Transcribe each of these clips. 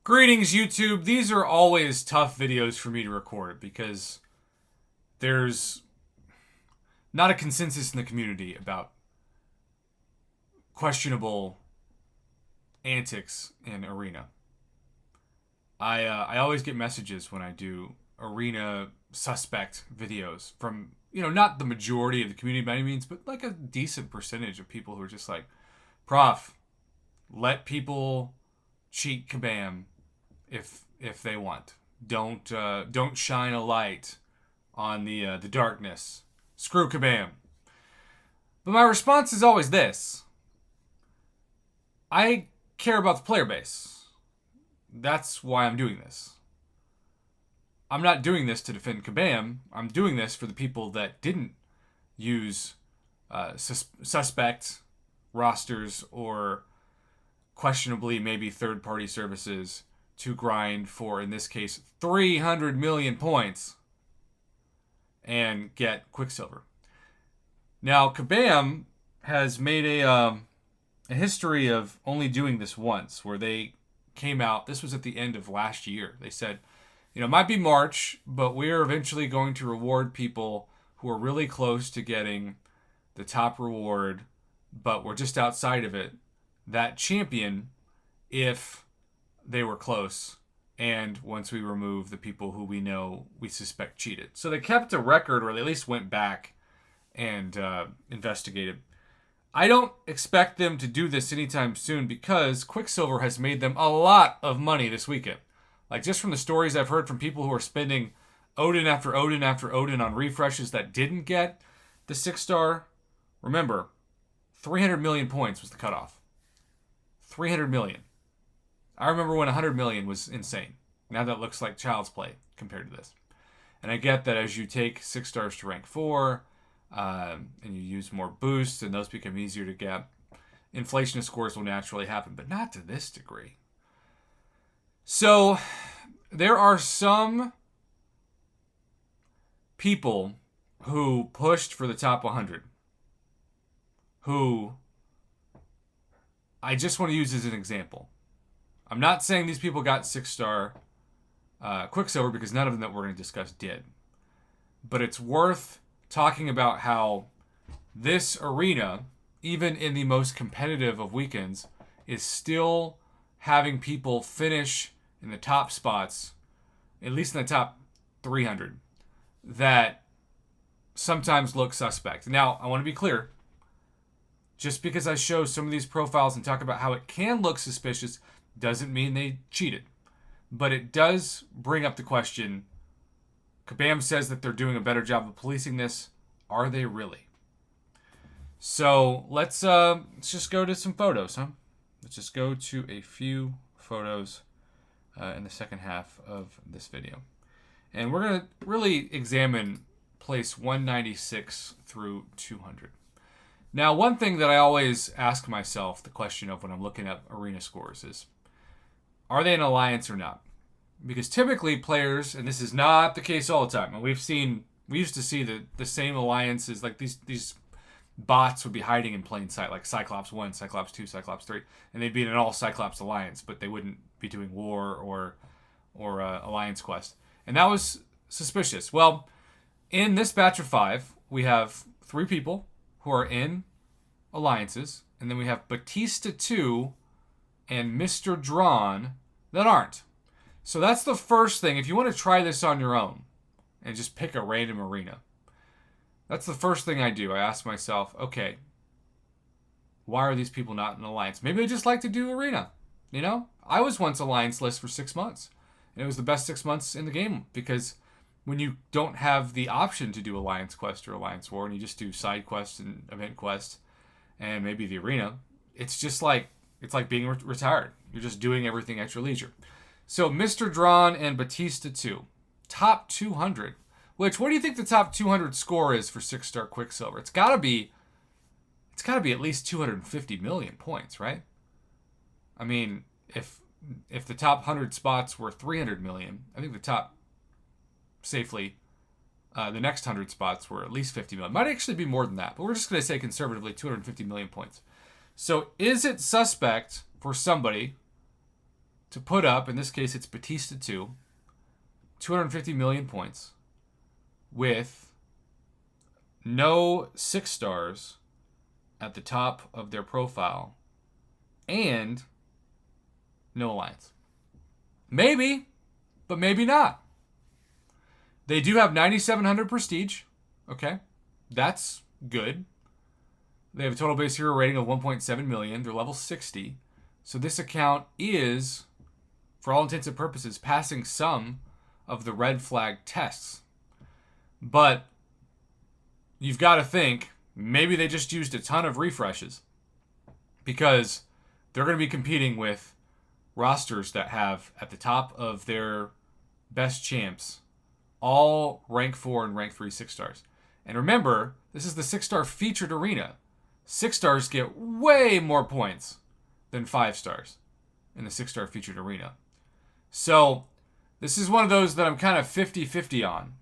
Greetings, YouTube. These are always tough videos for me to record because there's not a consensus in the community about questionable antics in Arena. I always get messages when I do Arena suspect videos from, not the majority of the community by any means, but like a decent percentage of people who are just like, Prof, let people cheat Kabam if they want. Don't shine a light on the darkness. Screw Kabam. But my response is always this: I care about the player base. That's why I'm doing this. I'm not doing this to defend Kabam. I'm doing this for the people that didn't use suspect rosters or questionably maybe third-party services to grind for, in this case, 300 million points and get Quicksilver. Now, Kabam has made a history of only doing this once, where they came out, this was at the end of last year. They said, it might be March, but we're eventually going to reward people who are really close to getting the top reward, but we're just outside of it, that champion, if they were close, and once we remove the people who we suspect cheated. So they kept a record, or they at least went back and investigated. I don't expect them to do this anytime soon because Quicksilver has made them a lot of money this weekend. Like, just from the stories I've heard from people who are spending Odin after Odin after Odin on refreshes that didn't get the 6-star. Remember, 300 million points was the cutoff. 300 million. I remember when 100 million was insane. Now that looks like child's play compared to this. And I get that as you take 6 stars to rank 4, and you use more boosts, and those become easier to get, inflation of scores will naturally happen, but not to this degree. So, there are some people who pushed for the top 100 who I just want to use as an example. I'm not saying these people got 6-star Quicksilver because none of them that we're going to discuss did. But it's worth talking about how this arena, even in the most competitive of weekends, is still having people finish in the top spots, at least in the top 300, that sometimes look suspect. Now, I want to be clear. Just because I show some of these profiles and talk about how it can look suspicious doesn't mean they cheated. But it does bring up the question, Kabam says that they're doing a better job of policing this. Are they really? So let's just go to some photos, huh? Let's just go to a few photos in the second half of this video. And we're going to really examine place 196 through 200. Now, one thing that I always ask myself the question of when I'm looking at arena scores is, are they an alliance or not? Because typically players, and this is not the case all the time, and we used to see the same alliances, like these bots would be hiding in plain sight, like Cyclops 1, Cyclops 2, Cyclops 3, and they'd be in an all Cyclops alliance, but they wouldn't be doing war or alliance quest. And that was suspicious. Well, in this batch of 5, we have 3 people who are in alliances, and then we have Batista 2 and Mr. Drawn that aren't. So that's the first thing. If you want to try this on your own and just pick a random arena, that's the first thing I do. I ask myself, okay, why are these people not in alliance? Maybe they just like to do arena. I was once alliance list for 6 months, and it was the best 6 months in the game because when you don't have the option to do alliance quest or alliance war, and you just do side quests and event quests and maybe the arena, it's just like being retired. You're just doing everything at your leisure. So Mr. Drawn and Batista 2, top 200. Which, what do you think the top 200 score is for 6-star Quicksilver? It's got to be at least 250 million points, right? I mean, if the top 100 spots were 300 million, I think the top safely, the next 100 spots were at least 50 million. Might actually be more than that, but we're just going to say conservatively 250 million points. So is it suspect for somebody to put up, in this case it's Batista 2, 250 million points with no 6 stars at the top of their profile and no alliance? Maybe, but maybe not. They do have 9,700 prestige. Okay, that's good. They have a total base hero rating of 1.7 million. They're level 60. So this account is, for all intents and purposes, passing some of the red flag tests. But you've got to think, maybe they just used a ton of refreshes, because they're going to be competing with rosters that have at the top of their best champs all rank 4 and rank 3 6 stars. And remember, this is the 6-star featured arena. 6 stars get way more points than 5 stars in the 6-star featured arena. So this is one of those that I'm kind of 50-50 on.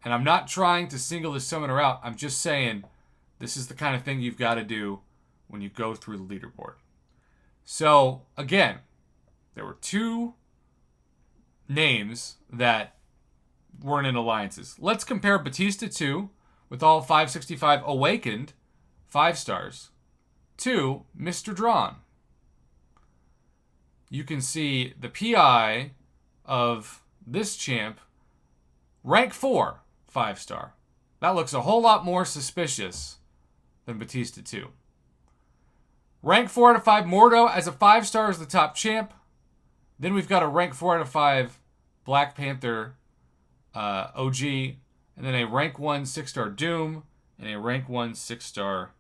And I'm not trying to single this summoner out. I'm just saying this is the kind of thing you've got to do when you go through the leaderboard. So again, there were 2 names that weren't in alliances. Let's compare Batista 2 with all 565 awakened 5 stars to Mr. Drawn. You can see the PI of this champ, rank 4, 5 star. That looks a whole lot more suspicious than Batista 2. Rank 4 out of 5 Mordo as a 5 star is the top champ. Then we've got a rank 4 out of 5 Black Panther OG, and then a rank 1 6-star Doom, and a rank 1 6-star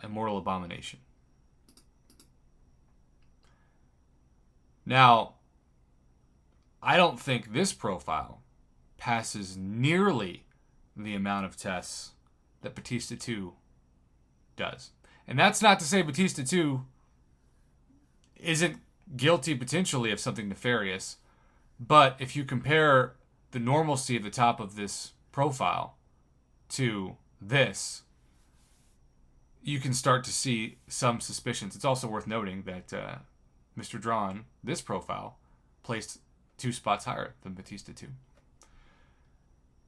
Immortal Abomination. Now, I don't think this profile passes nearly the amount of tests that Batista 2 does. And that's not to say Batista 2 isn't guilty potentially of something nefarious, but if you compare the normalcy at the top of this profile to this, you can start to see some suspicions. It's also worth noting that Mr. Drawn, this profile, placed 2 spots higher than Batista 2.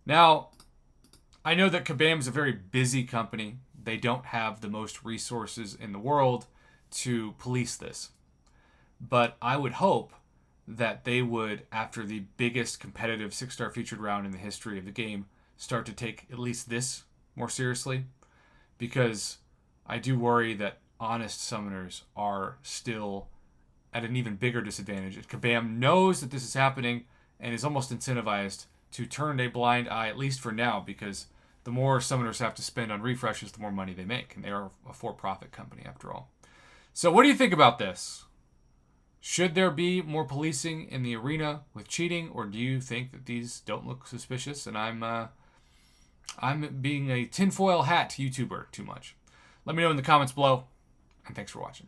Now, I know that Kabam is a very busy company. They don't have the most resources in the world to police this. But I would hope that they would, after the biggest competitive 6-star featured round in the history of the game, start to take at least this more seriously. Because I do worry that honest summoners are still at an even bigger disadvantage. And Kabam knows that this is happening and is almost incentivized to turn a blind eye, at least for now, because the more summoners have to spend on refreshes, the more money they make. And they are a for-profit company, after all. So what do you think about this? Should there be more policing in the arena with cheating, or do you think that these don't look suspicious and I'm being a tinfoil hat YouTuber too much? Let me know in the comments below, and thanks for watching.